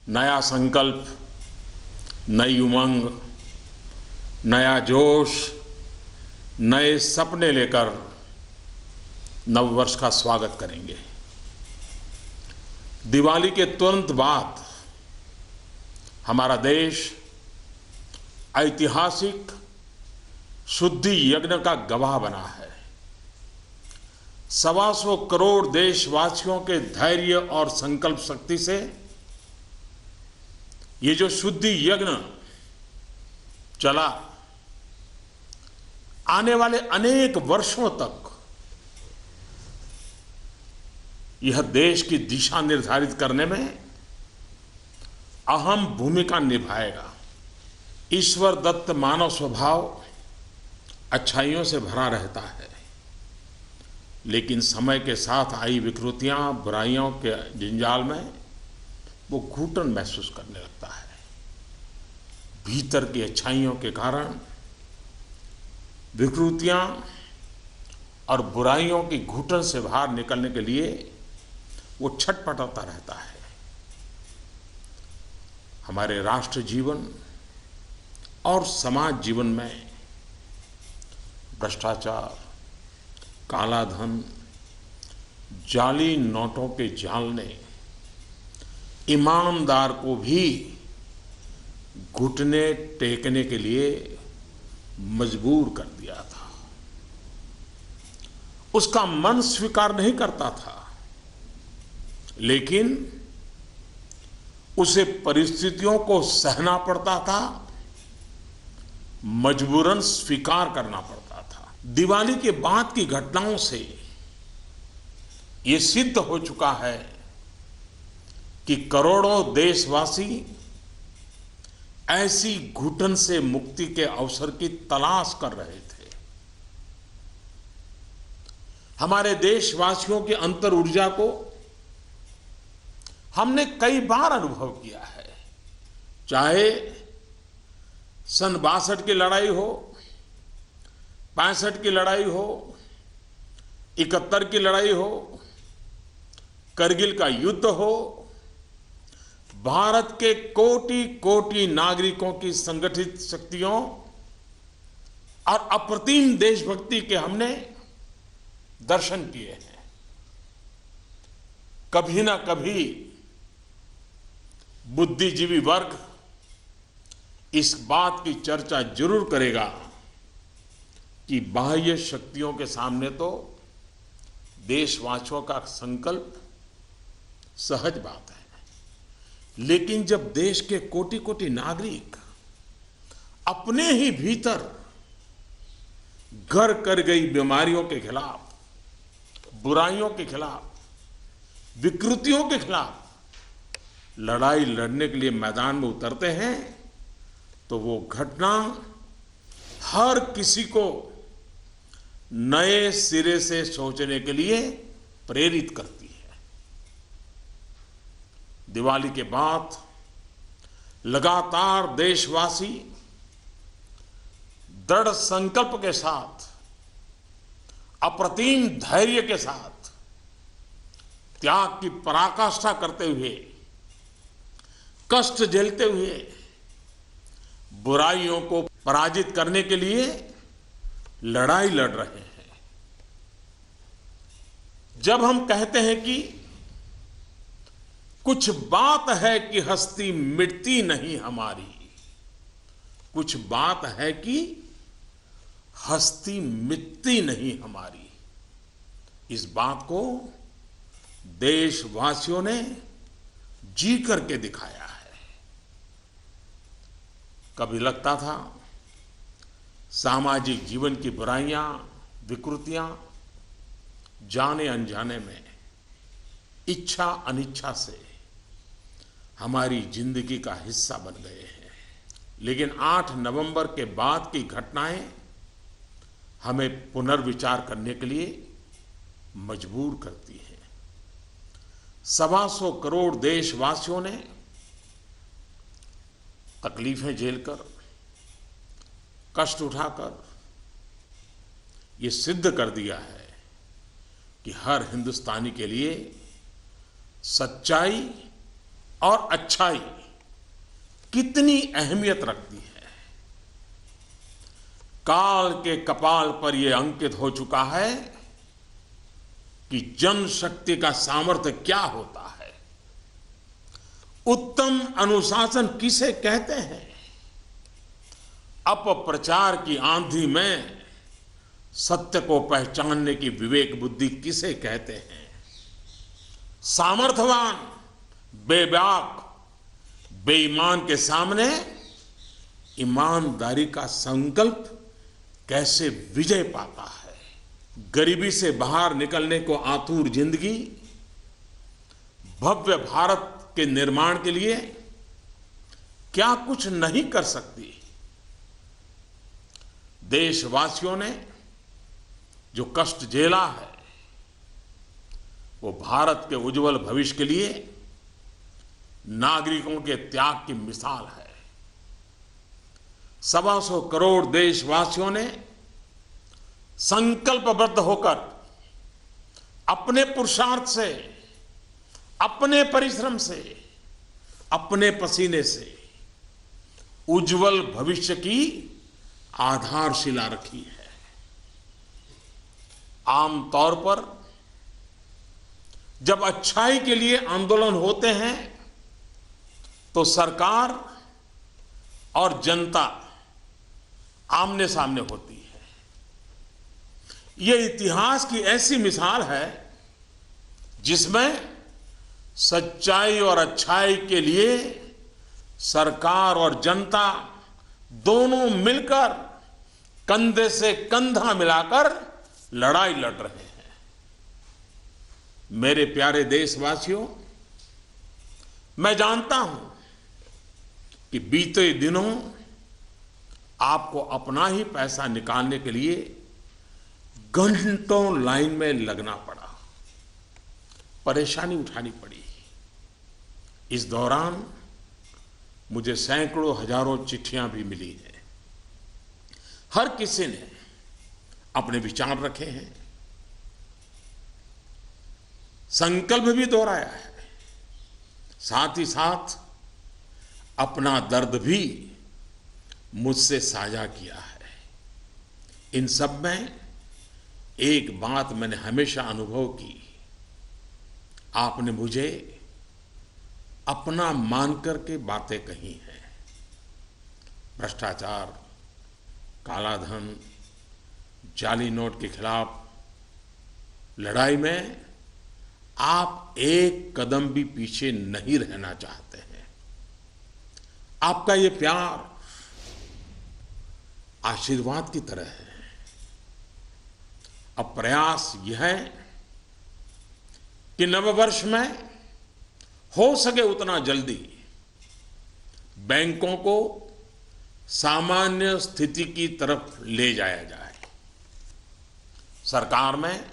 नया संकल्प, नई उमंग, नया जोश, नए सपने लेकर नववर्ष का स्वागत करेंगे। दिवाली के तुरंत बाद हमारा देश ऐतिहासिक शुद्धि यज्ञ का गवाह बना है। 125 करोड़ देशवासियों के धैर्य और संकल्प शक्ति से ये जो शुद्धि यज्ञ चला, आने वाले अनेक वर्षों तक यह देश की दिशा निर्धारित करने में अहम भूमिका निभाएगा। ईश्वर दत्त मानव स्वभाव अच्छाइयों से भरा रहता है, लेकिन समय के साथ आई विकृतियां, बुराइयों के जंजाल में वो घुटन महसूस करने लगता है। भीतर की अच्छाइयों के कारण विकृतियां और बुराइयों की घुटन से बाहर निकलने के लिए वो छटपटाता रहता है। हमारे राष्ट्र जीवन और समाज जीवन में भ्रष्टाचार, काला धन, जाली नोटों के जाल ने ईमानदार को भी घुटने टेकने के लिए मजबूर कर दिया था। उसका मन स्वीकार नहीं करता था, लेकिन उसे परिस्थितियों को सहना पड़ता था, मजबूरन स्वीकार करना पड़ता था। दिवाली के बाद की घटनाओं से यह सिद्ध हो चुका है कि करोड़ों देशवासी ऐसी घुटन से मुक्ति के अवसर की तलाश कर रहे थे। हमारे देशवासियों की अंतर ऊर्जा को हमने कई बार अनुभव किया है। चाहे सन 62 की लड़ाई हो, 65 की लड़ाई हो, 71 की लड़ाई हो, करगिल का युद्ध हो, भारत के कोटि कोटि नागरिकों की संगठित शक्तियों और अप्रतिम देशभक्ति के हमने दर्शन किए हैं। कभी ना कभी बुद्धिजीवी वर्ग इस बात की चर्चा जरूर करेगा कि बाह्य शक्तियों के सामने तो देशवासियों का संकल्प सहज बात है, लेकिन जब देश के कोटि कोटि नागरिक अपने ही भीतर घर कर गई बीमारियों के खिलाफ, बुराइयों के खिलाफ, विकृतियों के खिलाफ लड़ाई लड़ने के लिए मैदान में उतरते हैं, तो वो घटना हर किसी को नए सिरे से सोचने के लिए प्रेरित करती है। दिवाली के बाद लगातार देशवासी दृढ़ संकल्प के साथ, अप्रतिम धैर्य के साथ, त्याग की पराकाष्ठा करते हुए, कष्ट झेलते हुए बुराइयों को पराजित करने के लिए लड़ाई लड़ रहे हैं। जब हम कहते हैं कि कुछ बात है कि हस्ती मिटती नहीं हमारी, कुछ बात है कि हस्ती मिटती नहीं हमारी, इस बात को देशवासियों ने जी करके दिखाया है। कभी लगता था सामाजिक जीवन की बुराइयां, विकृतियां जाने अनजाने में, इच्छा अनिच्छा से हमारी जिंदगी का हिस्सा बन गए हैं। लेकिन 8 नवंबर के बाद की घटनाएं हमें पुनर्विचार करने के लिए मजबूर करती हैं। 125 करोड़ देशवासियों ने तकलीफें झेलकर, कष्ट उठाकर ये सिद्ध कर दिया है कि हर हिंदुस्तानी के लिए सच्चाई और अच्छाई कितनी अहमियत रखती है। काल के कपाल पर यह अंकित हो चुका है कि जनशक्ति का सामर्थ्य क्या होता है, उत्तम अनुशासन किसे कहते हैं, अपप्रचार की आंधी में सत्य को पहचानने की विवेक बुद्धि किसे कहते हैं, सामर्थ्यवान बेबाक बेईमान के सामने ईमानदारी का संकल्प कैसे विजय पाता है, गरीबी से बाहर निकलने को आतुर जिंदगी भव्य भारत के निर्माण के लिए क्या कुछ नहीं कर सकती। देशवासियों ने जो कष्ट झेला है वो भारत के उज्जवल भविष्य के लिए नागरिकों के त्याग की मिसाल है। 125 करोड़ देशवासियों ने संकल्पबद्ध होकर अपने पुरुषार्थ से, अपने परिश्रम से, अपने पसीने से उज्जवल भविष्य की आधारशिला रखी है। आमतौर पर जब अच्छाई के लिए आंदोलन होते हैं तो सरकार और जनता आमने सामने होती है। यह इतिहास की ऐसी मिसाल है जिसमें सच्चाई और अच्छाई के लिए सरकार और जनता दोनों मिलकर कंधे से कंधा मिलाकर लड़ाई लड़ रहे हैं। मेरे प्यारे देशवासियों, मैं जानता हूं कि बीते दिनों आपको अपना ही पैसा निकालने के लिए घंटों लाइन में लगना पड़ा, परेशानी उठानी पड़ी। इस दौरान मुझे सैकड़ों हजारों चिट्ठियां भी मिली हैं। हर किसी ने अपने विचार रखे हैं, संकल्प भी दोहराया है, साथ ही साथ अपना दर्द भी मुझसे साझा किया है। इन सब में एक बात मैंने हमेशा अनुभव की, आपने मुझे अपना मानकर के बातें कही हैं। भ्रष्टाचार, कालाधन, जाली नोट के खिलाफ लड़ाई में आप एक कदम भी पीछे नहीं रहना चाहते हैं। आपका ये प्यार आशीर्वाद की तरह है। अब प्रयास यह है कि नववर्ष में हो सके उतना जल्दी बैंकों को सामान्य स्थिति की तरफ ले जाया जाए। सरकार में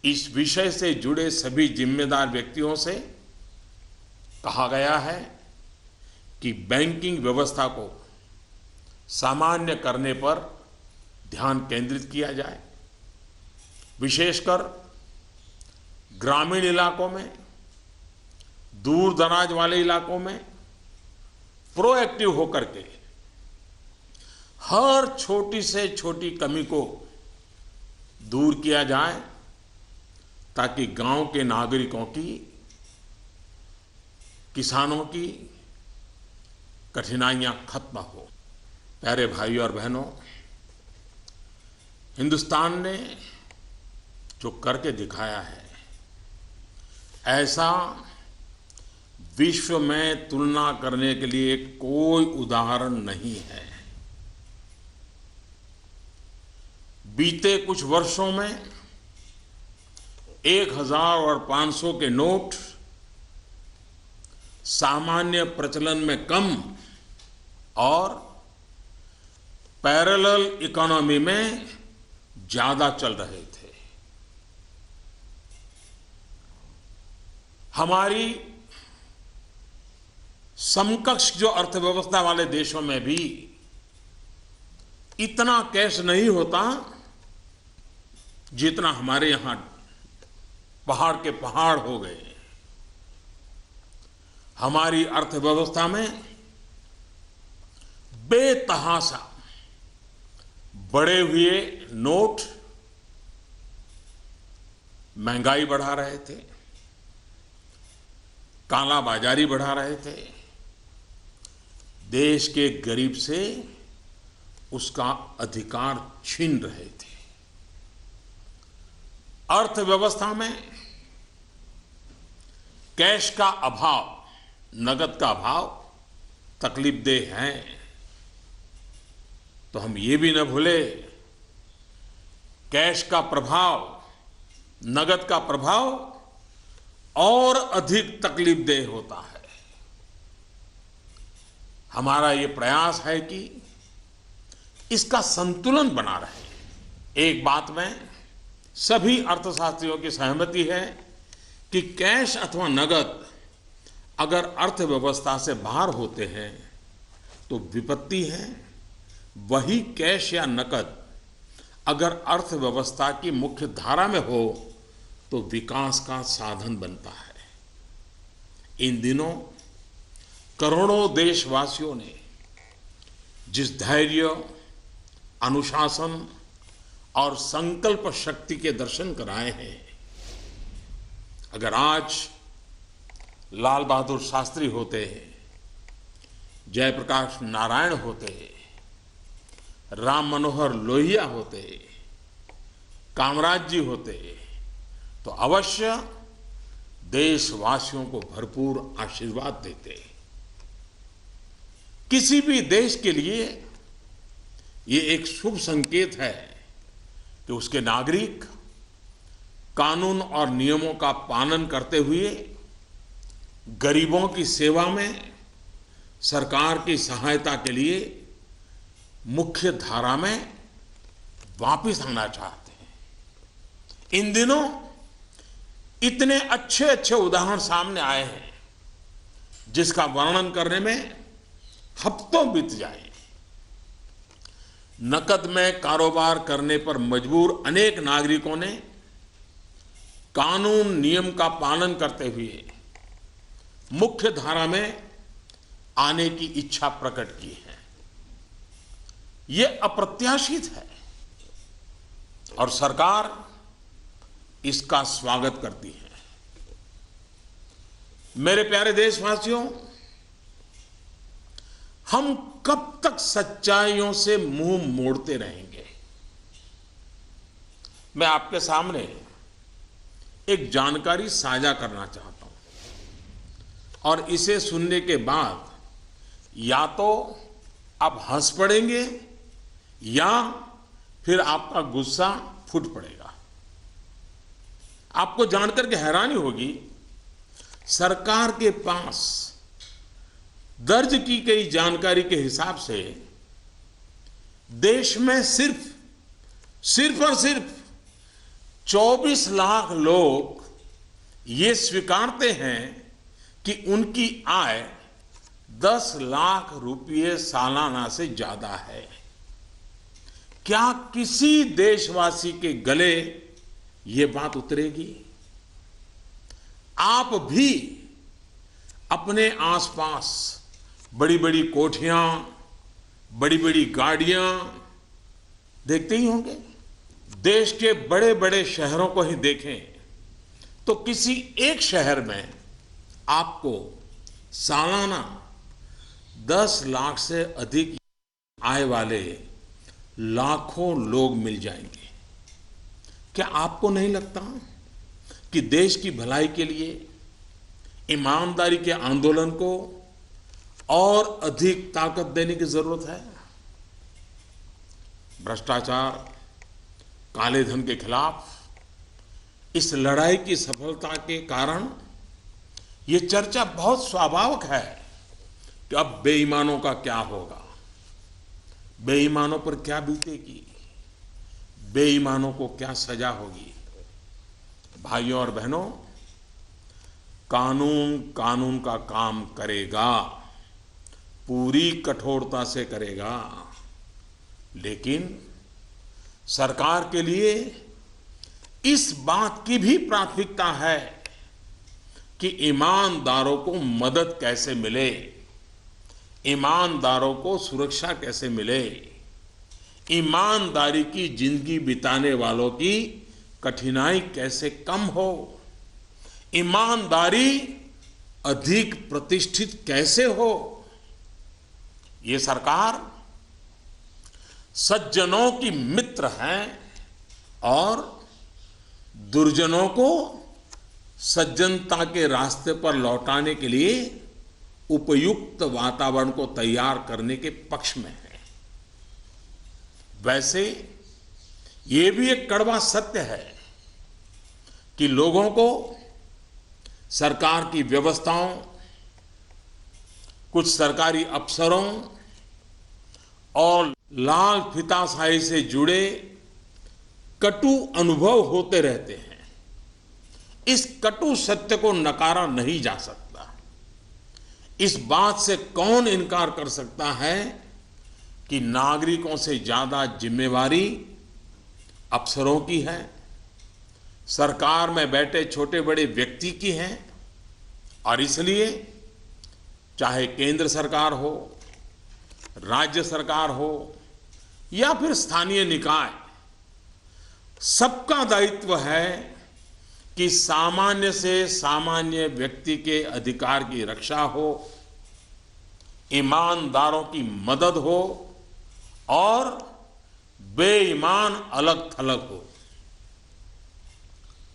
इस विषय से जुड़े सभी जिम्मेदार व्यक्तियों से कहा गया है कि बैंकिंग व्यवस्था को सामान्य करने पर ध्यान केंद्रित किया जाए। विशेषकर ग्रामीण इलाकों में, दूर दराज वाले इलाकों में प्रोएक्टिव होकर के हर छोटी से छोटी कमी को दूर किया जाए ताकि गांव के नागरिकों की, किसानों की कठिनाइयां खत्म हो। प्यारे भाइयों और बहनों, हिंदुस्तान ने जो करके दिखाया है ऐसा विश्व में तुलना करने के लिए कोई उदाहरण नहीं है। बीते कुछ वर्षों में 1000 और 500 के नोट सामान्य प्रचलन में कम और पैरेलल इकोनॉमी में ज्यादा चल रहे थे। हमारी समकक्ष जो अर्थव्यवस्था वाले देशों में भी इतना कैश नहीं होता जितना हमारे यहां पहाड़ के पहाड़ हो गए। हमारी अर्थव्यवस्था में बेतहाशा बढ़े हुए नोट महंगाई बढ़ा रहे थे, कालाबाजारी बढ़ा रहे थे, देश के गरीब से उसका अधिकार छीन रहे थे। अर्थव्यवस्था में कैश का अभाव, नगद का अभाव तकलीफदेह है। तो हम ये भी न भूले, कैश का प्रभाव, नगद का प्रभाव और अधिक तकलीफदेह होता है। हमारा ये प्रयास है कि इसका संतुलन बना रहे। एक बात में सभी अर्थशास्त्रियों की सहमति है कि कैश अथवा नगद अगर अर्थव्यवस्था से बाहर होते हैं तो विपत्ति है। वही कैश या नकद अगर अर्थव्यवस्था की मुख्य धारा में हो तो विकास का साधन बनता है। इन दिनों करोड़ों देशवासियों ने जिस धैर्य, अनुशासन और संकल्प शक्ति के दर्शन कराए हैं, अगर आज लाल बहादुर शास्त्री होते, जयप्रकाश नारायण होते, राम मनोहर लोहिया होते, कामराज जी होते, तो अवश्य देशवासियों को भरपूर आशीर्वाद देते। किसी भी देश के लिए ये एक शुभ संकेत है कि उसके नागरिक कानून और नियमों का पालन करते हुए गरीबों की सेवा में, सरकार की सहायता के लिए मुख्य धारा में वापस आना चाहते हैं। इन दिनों इतने अच्छे अच्छे उदाहरण सामने आए हैं जिसका वर्णन करने में हफ्तों बीत जाए। नकद में कारोबार करने पर मजबूर अनेक नागरिकों ने कानून नियम का पालन करते हुए मुख्य धारा में आने की इच्छा प्रकट की है। यह अप्रत्याशित है और सरकार इसका स्वागत करती है। मेरे प्यारे देशवासियों, हम कब तक सच्चाइयों से मुंह मोड़ते रहेंगे? मैं आपके सामने एक जानकारी साझा करना चाहता हूं और इसे सुनने के बाद या तो आप हंस पड़ेंगे या फिर आपका गुस्सा फूट पड़ेगा। आपको जानकर के हैरानी होगी, सरकार के पास दर्ज की गई जानकारी के हिसाब से देश में सिर्फ और सिर्फ 24 लाख लोग ये स्वीकारते हैं कि उनकी आय 10 लाख रुपये सालाना से ज्यादा है। क्या किसी देशवासी के गले ये बात उतरेगी? आप भी अपने आसपास बड़ी बड़ी कोठियां, बड़ी बड़ी गाड़ियां देखते ही होंगे। देश के बड़े बड़े शहरों को ही देखें तो किसी एक शहर में आपको सालाना 10 लाख से अधिक आय वाले लाखों लोग मिल जाएंगे। क्या आपको नहीं लगता कि देश की भलाई के लिए ईमानदारी के आंदोलन को और अधिक ताकत देने की जरूरत है? भ्रष्टाचार, काले धन के खिलाफ इस लड़ाई की सफलता के कारण ये चर्चा बहुत स्वाभाविक है कि अब बेईमानों का क्या होगा, बेईमानों पर क्या बीतेगी, बेईमानों को क्या सजा होगी। भाइयों और बहनों, कानून का काम करेगा, पूरी कठोरता से करेगा, लेकिन सरकार के लिए इस बात की भी प्राथमिकता है कि ईमानदारों को मदद कैसे मिले, ईमानदारों को सुरक्षा कैसे मिले, ईमानदारी की जिंदगी बिताने वालों की कठिनाई कैसे कम हो, ईमानदारी अधिक प्रतिष्ठित कैसे हो। ये सरकार सज्जनों की मित्र है और दुर्जनों को सज्जनता के रास्ते पर लौटाने के लिए उपयुक्त वातावरण को तैयार करने के पक्ष में है। वैसे ये भी एक कड़वा सत्य है कि लोगों को सरकार की व्यवस्थाओं, कुछ सरकारी अफसरों और लाल फीताशाही से जुड़े कटु अनुभव होते रहते हैं। इस कटु सत्य को नकारा नहीं जा सकता। इस बात से कौन इनकार कर सकता है कि नागरिकों से ज्यादा जिम्मेवारी अफसरों की है, सरकार में बैठे छोटे बड़े व्यक्ति की है। और इसलिए चाहे केंद्र सरकार हो, राज्य सरकार हो या फिर स्थानीय निकाय, सबका दायित्व है कि सामान्य से सामान्य व्यक्ति के अधिकार की रक्षा हो, ईमानदारों की मदद हो और बेईमान अलग थलग हो।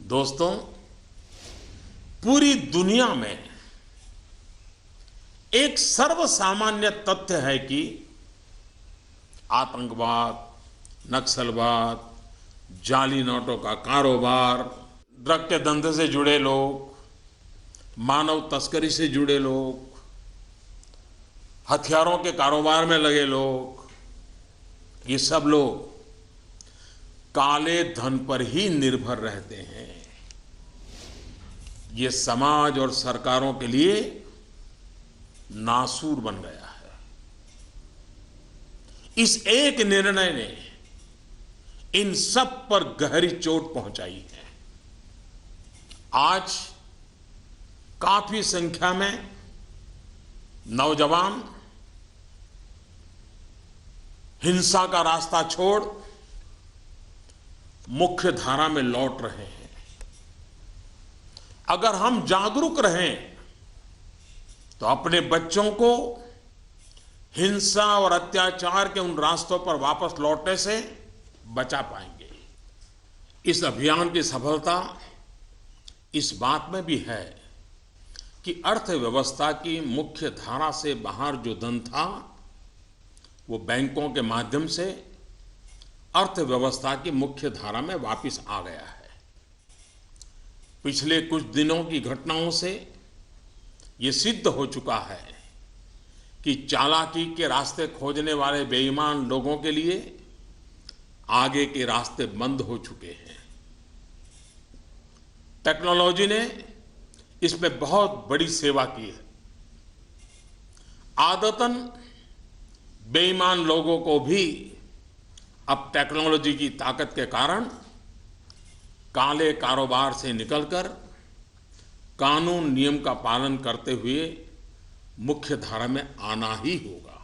दोस्तों, पूरी दुनिया में एक सर्वसामान्य तथ्य है कि आतंकवाद, नक्सलवाद, जाली नोटों का कारोबार, ड्रग के धंधे से जुड़े लोग, मानव तस्करी से जुड़े लोग, हथियारों के कारोबार में लगे लोग, ये सब लोग काले धन पर ही निर्भर रहते हैं। ये समाज और सरकारों के लिए नासूर बन गया है। इस एक निर्णय ने इन सब पर गहरी चोट पहुंचाई है। आज काफी संख्या में नौजवान हिंसा का रास्ता छोड़ मुख्य धारा में लौट रहे हैं। अगर हम जागरूक रहें तो अपने बच्चों को हिंसा और अत्याचार के उन रास्तों पर वापस लौटने से बचा पाएंगे। इस अभियान की सफलता इस बात में भी है कि अर्थव्यवस्था की मुख्य धारा से बाहर जो धन था वो बैंकों के माध्यम से अर्थव्यवस्था की मुख्य धारा में वापस आ गया है। पिछले कुछ दिनों की घटनाओं से ये सिद्ध हो चुका है कि चालाकी के रास्ते खोजने वाले बेईमान लोगों के लिए आगे के रास्ते बंद हो चुके हैं। टेक्नोलॉजी ने इसमें बहुत बड़ी सेवा की है। आदतन बेईमान लोगों को भी अब टेक्नोलॉजी की ताकत के कारण काले कारोबार से निकलकर कानून नियम का पालन करते हुए मुख्य धारा में आना ही होगा।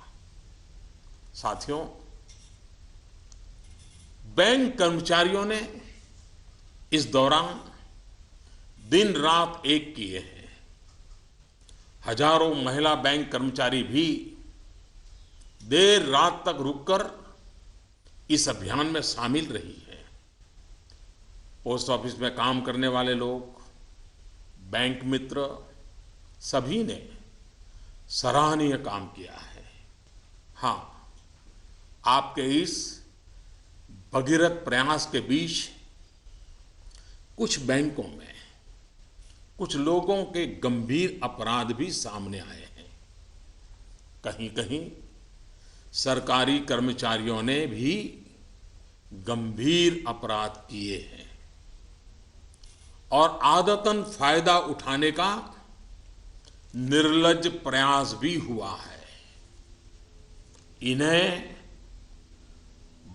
साथियों, बैंक कर्मचारियों ने इस दौरान दिन रात एक किए हैं। हजारों महिला बैंक कर्मचारी भी देर रात तक रुककर इस अभियान में शामिल रही है। पोस्ट ऑफिस में काम करने वाले लोग, बैंक मित्र, सभी ने सराहनीय काम किया है। हाँ, आपके इस भगीरथ प्रयास के बीच कुछ बैंकों में कुछ लोगों के गंभीर अपराध भी सामने आए हैं। कहीं कहीं सरकारी कर्मचारियों ने भी गंभीर अपराध किए हैं और आदतन फायदा उठाने का निर्लज्ज प्रयास भी हुआ है। इन्हें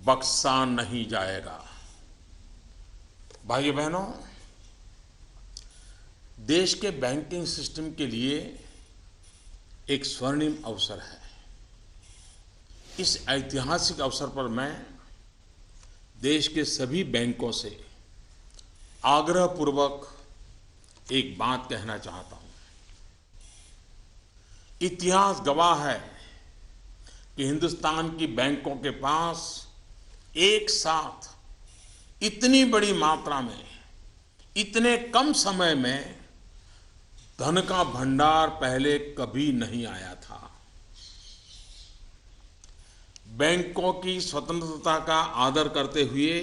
बख्शा नहीं जाएगा। भाइयों बहनों, देश के बैंकिंग सिस्टम के लिए एक स्वर्णिम अवसर है। इस ऐतिहासिक अवसर पर मैं देश के सभी बैंकों से आग्रहपूर्वक एक बात कहना चाहता हूं। इतिहास गवाह है कि हिंदुस्तान की बैंकों के पास एक साथ इतनी बड़ी मात्रा में, इतने कम समय में धन का भंडार पहले कभी नहीं आया था। बैंकों की स्वतंत्रता का आदर करते हुए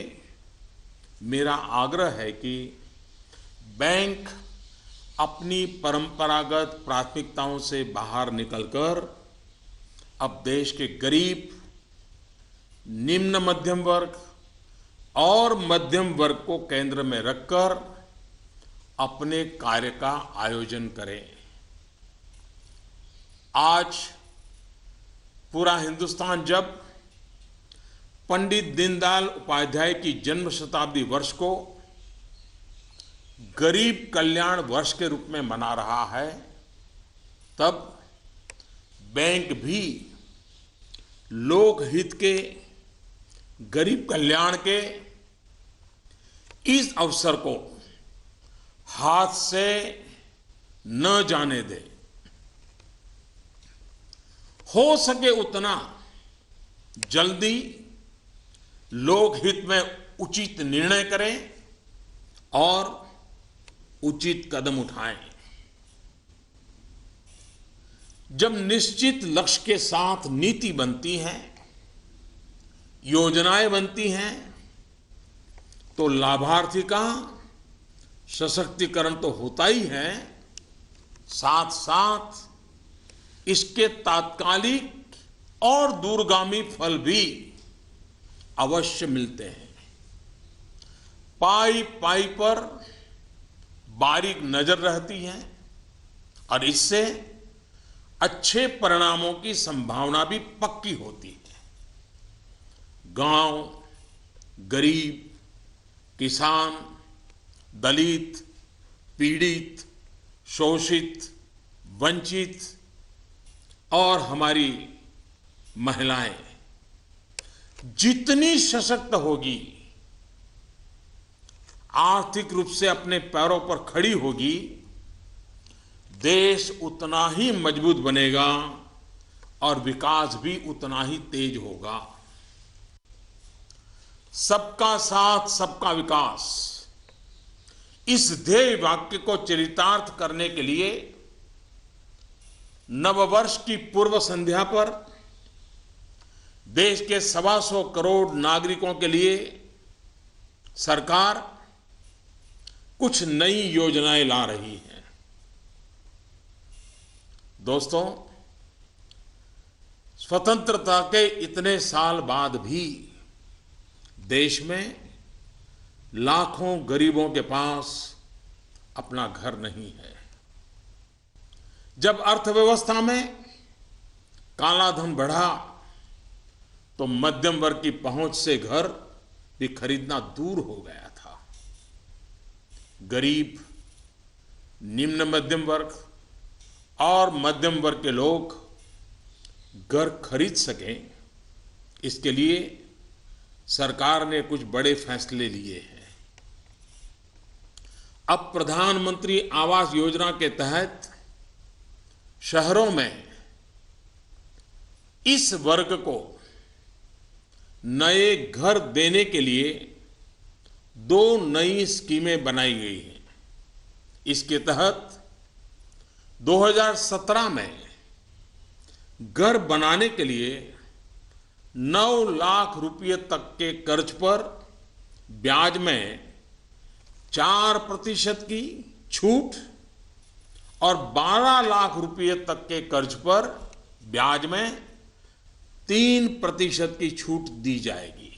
मेरा आग्रह है कि बैंक अपनी परंपरागत प्राथमिकताओं से बाहर निकलकर अब देश के गरीब, निम्न मध्यम वर्ग और मध्यम वर्ग को केंद्र में रखकर अपने कार्य का आयोजन करें। आज पूरा हिंदुस्तान जब पंडित दीनदयाल उपाध्याय की जन्म शताब्दी वर्ष को गरीब कल्याण वर्ष के रूप में मना रहा है, तब बैंक भी लोकहित के, गरीब कल्याण के इस अवसर को हाथ से न जाने दे। हो सके उतना जल्दी लोकहित में उचित निर्णय करें और उचित कदम उठाएं। जब निश्चित लक्ष्य के साथ नीति बनती है, योजनाएं बनती हैं, तो लाभार्थी का सशक्तिकरण तो होता ही है, साथ साथ इसके तात्कालिक और दूरगामी फल भी अवश्य मिलते हैं। पाई पाई पर बारीक नजर रहती है और इससे अच्छे परिणामों की संभावना भी पक्की होती है। गांव, गरीब, किसान, दलित, पीड़ित, शोषित, वंचित और हमारी महिलाएं जितनी सशक्त होगी, आर्थिक रूप से अपने पैरों पर खड़ी होगी, देश उतना ही मजबूत बनेगा और विकास भी उतना ही तेज होगा। सबका साथ, सबका विकास, इस ध्येय वाक्य को चरितार्थ करने के लिए नववर्ष की पूर्व संध्या पर देश के 125 करोड़ नागरिकों के लिए सरकार कुछ नई योजनाएं ला रही है। दोस्तों, स्वतंत्रता के इतने साल बाद भी देश में लाखों गरीबों के पास अपना घर नहीं है। जब अर्थव्यवस्था में काला धन बढ़ा तो मध्यम वर्ग की पहुंच से घर भी खरीदना दूर हो गया था। गरीब, निम्न मध्यम वर्ग और मध्यम वर्ग के लोग घर खरीद सकें, इसके लिए सरकार ने कुछ बड़े फैसले लिए हैं। अब प्रधानमंत्री आवास योजना के तहत शहरों में इस वर्ग को नए घर देने के लिए 2 नई स्कीमें बनाई गई हैं। इसके तहत 2017 में घर बनाने के लिए 9 लाख रुपए तक के कर्ज पर ब्याज में 4% की छूट और 12 लाख रुपए तक के कर्ज पर ब्याज में 3% की छूट दी जाएगी।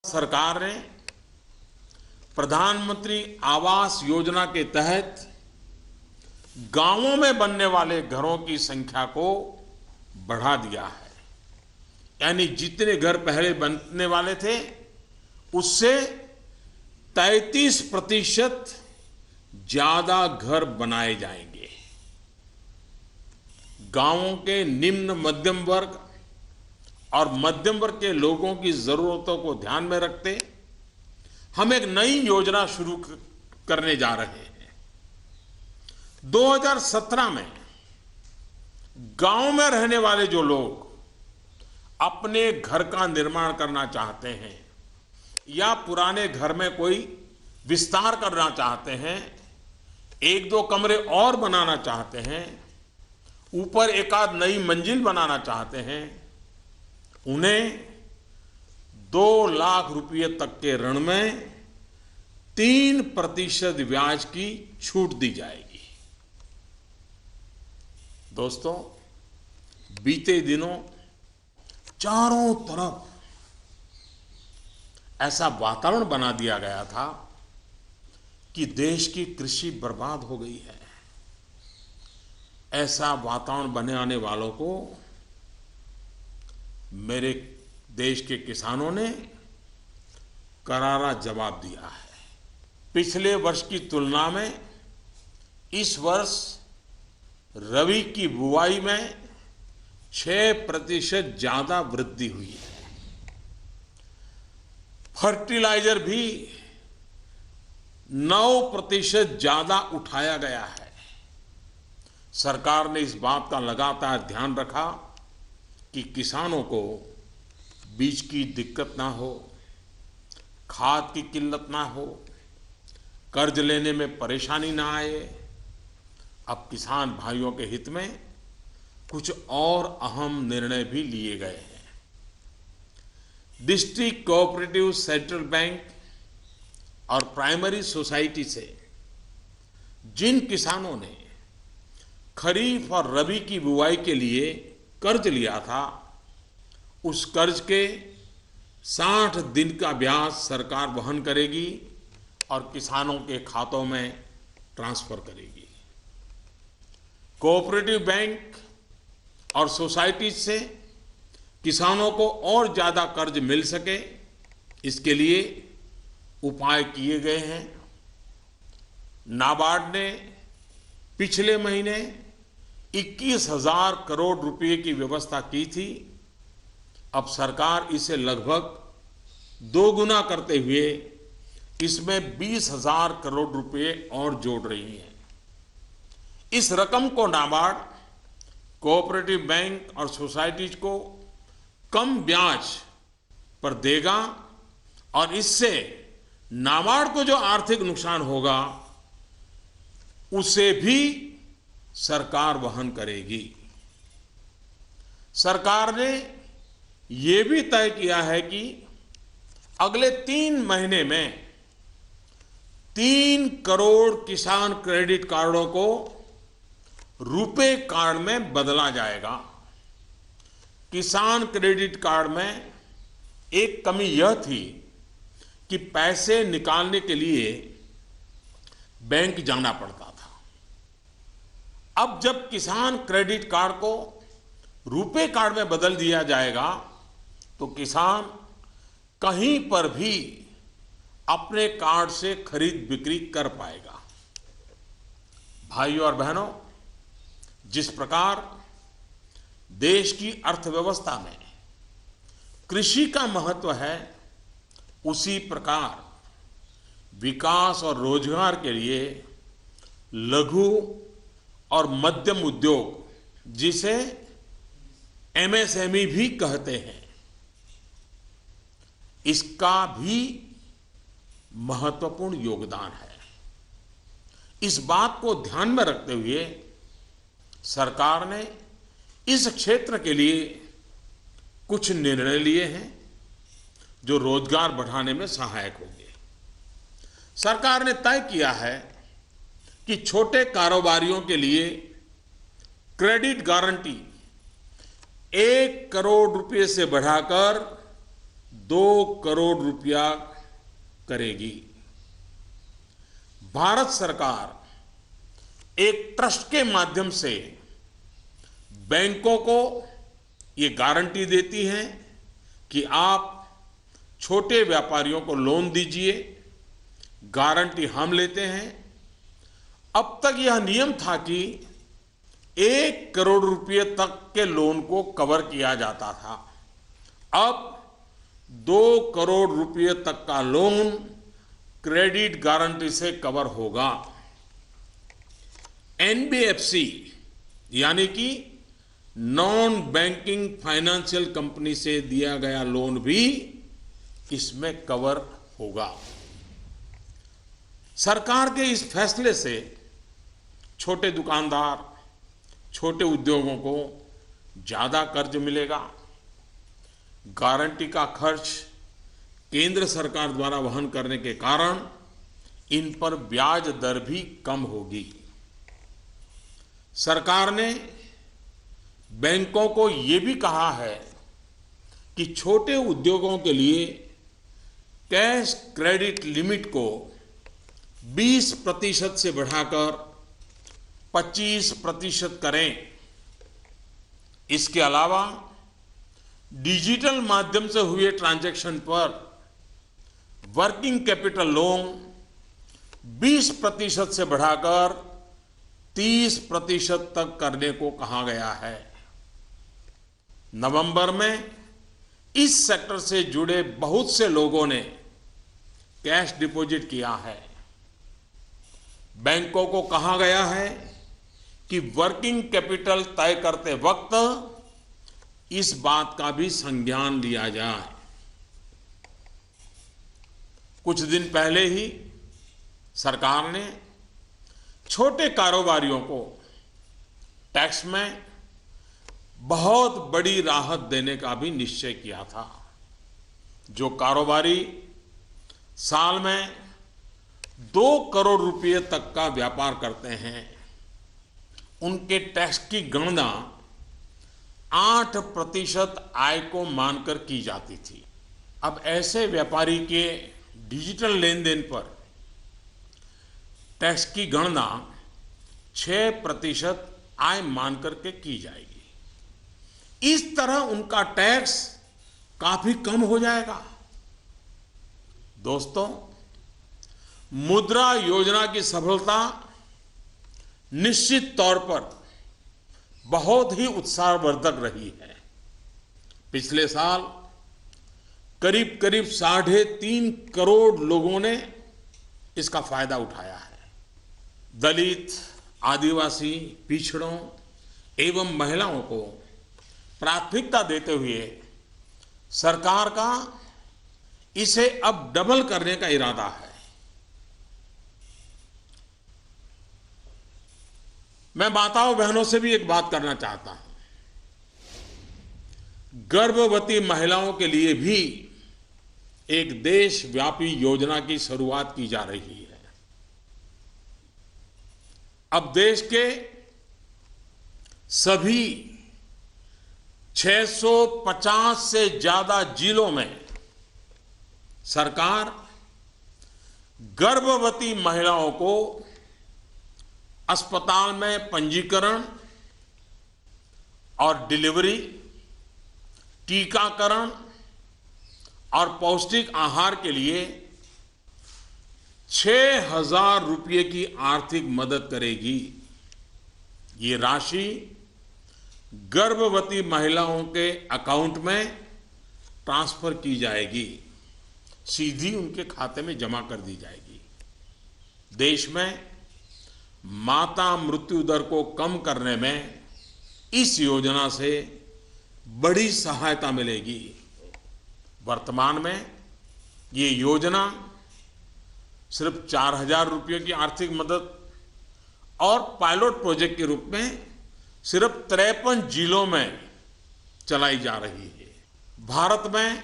सरकार ने प्रधानमंत्री आवास योजना के तहत गांवों में बनने वाले घरों की संख्या को बढ़ा दिया है। यानी जितने घर पहले बनने वाले थे उससे 33% ज्यादा घर बनाए जाएंगे। गांवों के निम्न मध्यम वर्ग और मध्यम वर्ग के लोगों की जरूरतों को ध्यान में रखते हम एक नई योजना शुरू करने जा रहे हैं। 2017 में गांव में रहने वाले जो लोग अपने घर का निर्माण करना चाहते हैं या पुराने घर में कोई विस्तार करना चाहते हैं, एक दो कमरे और बनाना चाहते हैं, ऊपर एक आध नई मंजिल बनाना चाहते हैं, उन्हें 2 लाख रुपए तक के ऋण में 3% ब्याज की छूट दी जाएगी। दोस्तों, बीते दिनों चारों तरफ ऐसा वातावरण बना दिया गया था कि देश की कृषि बर्बाद हो गई है। ऐसा वातावरण बनाने वालों को मेरे देश के किसानों ने करारा जवाब दिया है। पिछले वर्ष की तुलना में इस वर्ष रबी की बुआई में 6% ज्यादा वृद्धि हुई है। फर्टिलाइजर भी 9% ज्यादा उठाया गया है। सरकार ने इस बात का लगातार ध्यान रखा कि किसानों को बीज की दिक्कत ना हो, खाद की किल्लत ना हो, कर्ज लेने में परेशानी ना आए। अब किसान भाइयों के हित में कुछ और अहम निर्णय भी लिए गए हैं। डिस्ट्रिक्ट कोऑपरेटिव सेंट्रल बैंक और प्राइमरी सोसाइटी से जिन किसानों ने खरीफ और रबी की बुआई के लिए कर्ज लिया था, उस कर्ज के 60 दिन का ब्याज सरकार वहन करेगी और किसानों के खातों में ट्रांसफर करेगी। कोऑपरेटिव बैंक और सोसाइटी से किसानों को और ज्यादा कर्ज मिल सके, इसके लिए उपाय किए गए हैं। नाबार्ड ने पिछले महीने 21,000 करोड़ रुपए की व्यवस्था की थी। अब सरकार इसे लगभग 2 गुना करते हुए इसमें 20,000 करोड़ रुपए और जोड़ रही है। इस रकम को नाबार्ड कोऑपरेटिव बैंक और सोसाइटीज को कम ब्याज पर देगा और इससे नाबार्ड को जो आर्थिक नुकसान होगा उसे भी सरकार वहन करेगी। सरकार ने यह भी तय किया है कि अगले 3 महीने में 3 करोड़ किसान क्रेडिट कार्डों को रुपे कार्ड में बदला जाएगा। किसान क्रेडिट कार्ड में एक कमी यह थी कि पैसे निकालने के लिए बैंक जाना पड़ता था। अब जब किसान क्रेडिट कार्ड को रुपे कार्ड में बदल दिया जाएगा तो किसान कहीं पर भी अपने कार्ड से खरीद बिक्री कर पाएगा। भाइयों और बहनों, जिस प्रकार देश की अर्थव्यवस्था में कृषि का महत्व है, उसी प्रकार विकास और रोजगार के लिए लघु और मध्यम उद्योग, जिसे एमएसएमई भी कहते हैं, इसका भी महत्वपूर्ण योगदान है। इस बात को ध्यान में रखते हुए सरकार ने इस क्षेत्र के लिए कुछ निर्णय लिए हैं जो रोजगार बढ़ाने में सहायक होंगे। सरकार ने तय किया है कि छोटे कारोबारियों के लिए क्रेडिट गारंटी 1 करोड़ रुपए से बढ़ाकर 2 करोड़ रुपया करेगी। भारत सरकार एक ट्रस्ट के माध्यम से बैंकों को ये गारंटी देती है कि आप छोटे व्यापारियों को लोन दीजिए, गारंटी हम लेते हैं अब तक यह नियम था कि 1 करोड़ रुपए तक के लोन को कवर किया जाता था। अब 2 करोड़ रुपए तक का लोन क्रेडिट गारंटी से कवर होगा। एनबीएफसी यानी कि नॉन बैंकिंग फाइनेंशियल कंपनी से दिया गया लोन भी इसमें कवर होगा। सरकार के इस फैसले से छोटे दुकानदार, छोटे उद्योगों को ज्यादा कर्ज मिलेगा। गारंटी का खर्च केंद्र सरकार द्वारा वहन करने के कारण इन पर ब्याज दर भी कम होगी। सरकार ने बैंकों को ये भी कहा है कि छोटे उद्योगों के लिए कैश क्रेडिट लिमिट को 20% से बढ़ाकर 25% करें। इसके अलावा डिजिटल माध्यम से हुए ट्रांजैक्शन पर वर्किंग कैपिटल लोन 20% से बढ़ाकर 30% तक करने को कहा गया है। नवंबर में इस सेक्टर से जुड़े बहुत से लोगों ने कैश डिपॉजिट किया है। बैंकों को कहा गया है कि वर्किंग कैपिटल तय करते वक्त इस बात का भी संज्ञान लिया जाए। कुछ दिन पहले ही सरकार ने छोटे कारोबारियों को टैक्स में बहुत बड़ी राहत देने का भी निश्चय किया था। जो कारोबारी साल में 2 करोड़ रुपए तक का व्यापार करते हैं, उनके टैक्स की गणना 8% आय को मानकर की जाती थी। अब ऐसे व्यापारी के डिजिटल लेन देन पर टैक्स की गणना 6% आय मानकर के की जाएगी। इस तरह उनका टैक्स काफी कम हो जाएगा। दोस्तों, मुद्रा योजना की सफलता निश्चित तौर पर बहुत ही उत्साहवर्धक रही है। पिछले साल करीब करीब 3.5 करोड़ लोगों ने इसका फायदा उठाया है। दलित, आदिवासी, पिछड़ों एवं महिलाओं को प्राथमिकता देते हुए सरकार का इसे अब डबल करने का इरादा है। मैं माताओं बहनों से भी एक बात करना चाहता हूं। गर्भवती महिलाओं के लिए भी एक देशव्यापी योजना की शुरुआत की जा रही है। अब देश के सभी 650 से ज्यादा जिलों में सरकार गर्भवती महिलाओं को अस्पताल में पंजीकरण और डिलीवरी, टीकाकरण और पौष्टिक आहार के लिए 6,000 रुपये की आर्थिक मदद करेगी। ये राशि गर्भवती महिलाओं के अकाउंट में ट्रांसफर की जाएगी, सीधी उनके खाते में जमा कर दी जाएगी। देश में माता मृत्यु दर को कम करने में इस योजना से बड़ी सहायता मिलेगी। वर्तमान में ये योजना सिर्फ 4,000 रुपये की आर्थिक मदद और पायलट प्रोजेक्ट के रूप में सिर्फ 53 जिलों में चलाई जा रही है। भारत में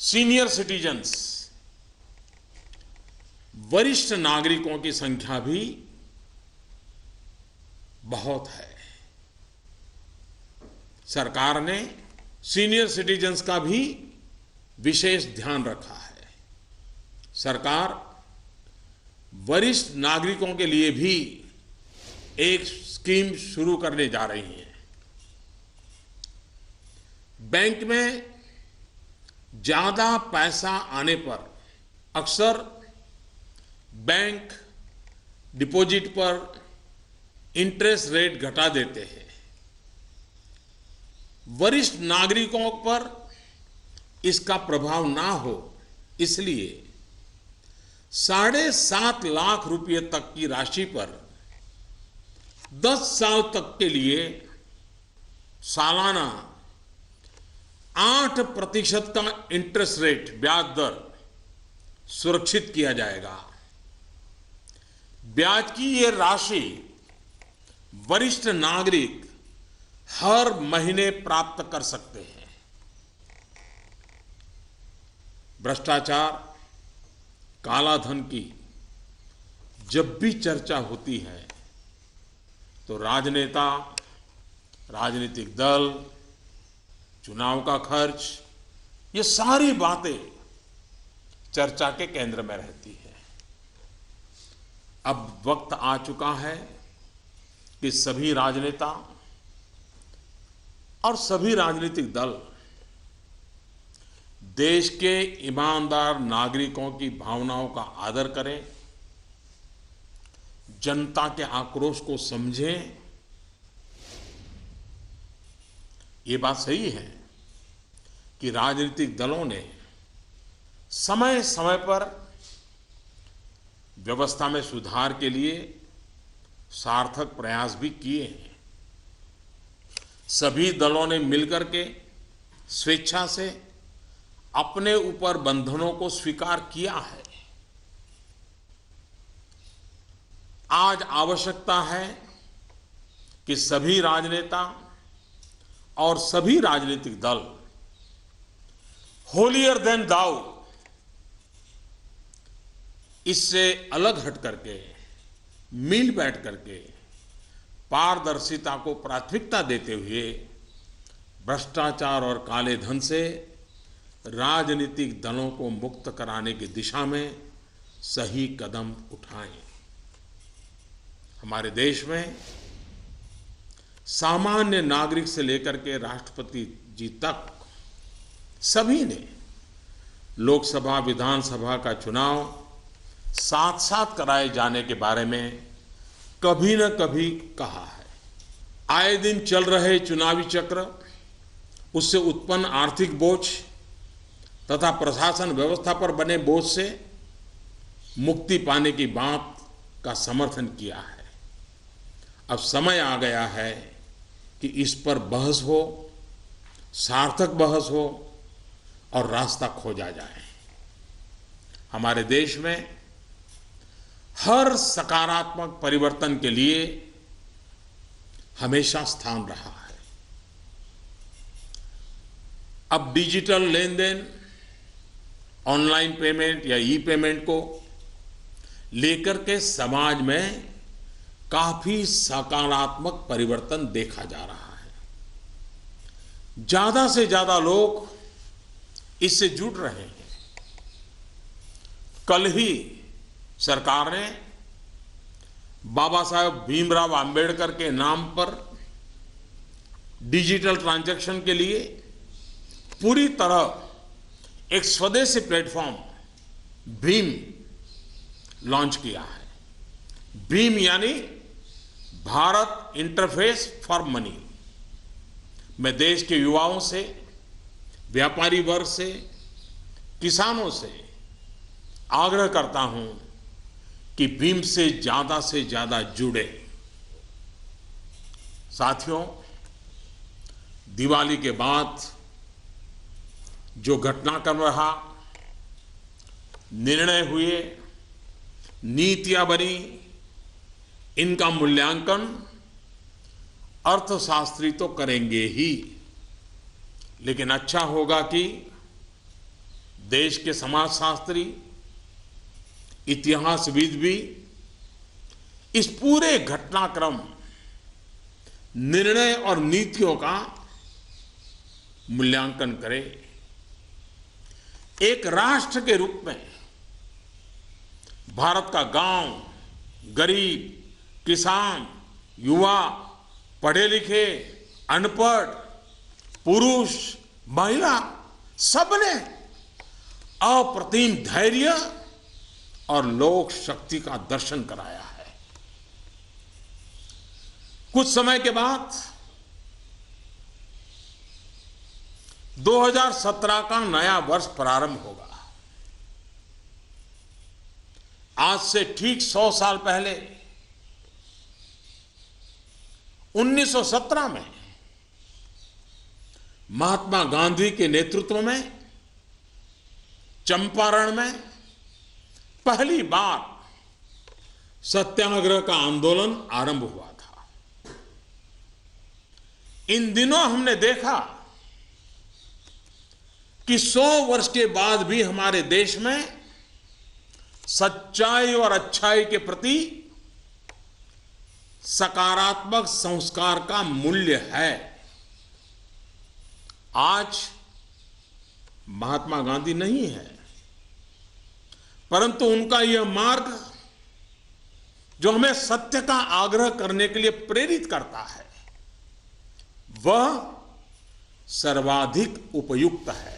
सीनियर सिटीजन्स, वरिष्ठ नागरिकों की संख्या भी बहुत है। सरकार ने सीनियर सिटीजन्स का भी विशेष ध्यान रखा है। सरकार वरिष्ठ नागरिकों के लिए भी एक स्कीम शुरू करने जा रही है। बैंक में ज्यादा पैसा आने पर अक्सर बैंक डिपॉजिट पर इंटरेस्ट रेट घटा देते हैं। वरिष्ठ नागरिकों पर इसका प्रभाव ना हो इसलिए 7.5 लाख रुपए तक की राशि पर 10 साल तक के लिए सालाना 8% का इंटरेस्ट रेट ब्याज दर सुरक्षित किया जाएगा। ब्याज की ये राशि वरिष्ठ नागरिक हर महीने प्राप्त कर सकते हैं। भ्रष्टाचार, काला धन की जब भी चर्चा होती है तो राजनेता, राजनीतिक दल, चुनाव का खर्च, ये सारी बातें चर्चा के केंद्र में रहती है। अब वक्त आ चुका है कि सभी राजनेता और सभी राजनीतिक दल देश के ईमानदार नागरिकों की भावनाओं का आदर करें, जनता के आक्रोश को समझें। ये बात सही है कि राजनीतिक दलों ने समय समय पर व्यवस्था में सुधार के लिए सार्थक प्रयास भी किए हैं। सभी दलों ने मिलकर के स्वेच्छा से अपने ऊपर बंधनों को स्वीकार किया है। आज आवश्यकता है कि सभी राजनेता और सभी राजनीतिक दल होलियर देन दाऊ इससे अलग हट करके, मिल बैठ करके पारदर्शिता को प्राथमिकता देते हुए भ्रष्टाचार और काले धन से राजनीतिक दलों को मुक्त कराने की दिशा में सही कदम उठाएं। हमारे देश में सामान्य नागरिक से लेकर के राष्ट्रपति जी तक सभी ने लोकसभा, विधानसभा का चुनाव साथ साथ कराए जाने के बारे में कभी न कभी कहा है। आए दिन चल रहे चुनावी चक्र, उससे उत्पन्न आर्थिक बोझ तथा प्रशासन व्यवस्था पर बने बोझ से मुक्ति पाने की बात का समर्थन किया है। अब समय आ गया है कि इस पर बहस हो, सार्थक बहस हो और रास्ता खोजा जाए। हमारे देश में हर सकारात्मक परिवर्तन के लिए हमेशा स्थान रहा है। अब डिजिटल लेन देन, ऑनलाइन पेमेंट या ई पेमेंट को लेकर के समाज में काफी सकारात्मक परिवर्तन देखा जा रहा है। ज्यादा से ज्यादा लोग इससे जुड़ रहे हैं। कल ही सरकार ने बाबा साहेब भीमराव अंबेडकर के नाम पर डिजिटल ट्रांजैक्शन के लिए पूरी तरह एक स्वदेशी प्लेटफॉर्म भीम लॉन्च किया है। भीम यानी भारत इंटरफेस फॉर मनी। मैं देश के युवाओं से, व्यापारी वर्ग से, किसानों से आग्रह करता हूं कि भीम से ज्यादा जुड़े। साथियों, दिवाली के बाद जो घटनाक्रम रहा, निर्णय हुए, नीतियां बनी, इनका मूल्यांकन अर्थशास्त्री तो करेंगे ही, लेकिन अच्छा होगा कि देश के समाजशास्त्री, इतिहासविद भी इस पूरे घटनाक्रम, निर्णय और नीतियों का मूल्यांकन करें। एक राष्ट्र के रूप में भारत का गांव, गरीब, किसान, युवा, पढ़े लिखे, अनपढ़, पुरुष, महिला, सबने अप्रतिम धैर्य और लोक शक्ति का दर्शन कराया है। कुछ समय के बाद 2017 का नया वर्ष प्रारंभ होगा। आज से ठीक 100 साल पहले 1917 में महात्मा गांधी के नेतृत्व में चंपारण में पहली बार सत्याग्रह का आंदोलन आरंभ हुआ था। इन दिनों हमने देखा कि 100 वर्ष के बाद भी हमारे देश में सच्चाई और अच्छाई के प्रति सकारात्मक संस्कार का मूल्य है। आज महात्मा गांधी नहीं है, परंतु उनका यह मार्ग जो हमें सत्य का आग्रह करने के लिए प्रेरित करता है, वह सर्वाधिक उपयुक्त है।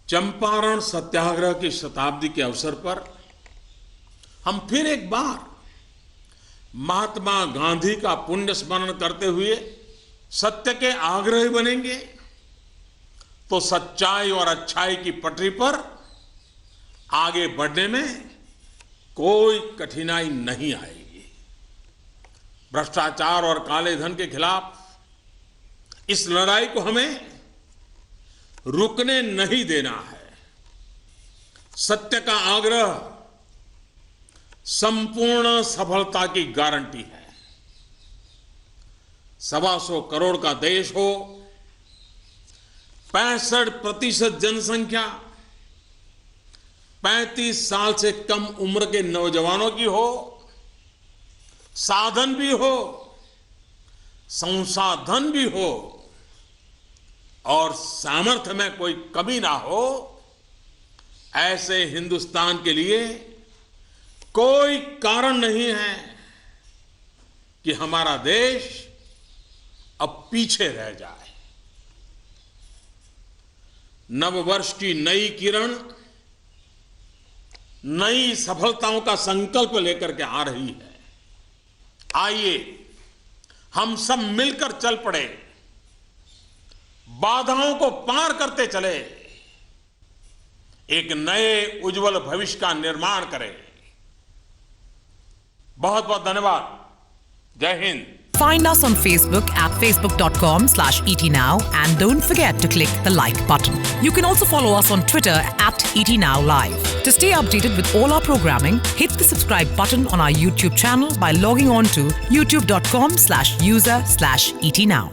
चंपारण सत्याग्रह की शताब्दी के अवसर पर हम फिर एक बार महात्मा गांधी का पुण्य स्मरण करते हुए सत्य के आग्रही बनेंगे तो सच्चाई और अच्छाई की पटरी पर आगे बढ़ने में कोई कठिनाई नहीं आएगी। भ्रष्टाचार और काले धन के खिलाफ इस लड़ाई को हमें रुकने नहीं देना है। सत्य का आग्रह संपूर्ण सफलता की गारंटी है। 125 करोड़ का देश हो, 65% जनसंख्या 35 साल से कम उम्र के नौजवानों की हो, साधन भी हो, संसाधन भी हो और सामर्थ्य में कोई कमी ना हो, ऐसे हिंदुस्तान के लिए कोई कारण नहीं है कि हमारा देश अब पीछे रह जाए। नववर्ष की नई किरण नई सफलताओं का संकल्प लेकर के आ रही है। आइए हम सब मिलकर चल पड़े, बाधाओं को पार करते चले, एक नए उज्जवल भविष्य का निर्माण करें। बहुत बहुत धन्यवाद। जय Hind. Find us on Facebook at facebook.com/etnow and don't forget to click the like button. You can also follow us on Twitter at etnowlive. To stay updated with all our programming, hit the subscribe button on our YouTube channel by logging on to youtube.com/user/etnow.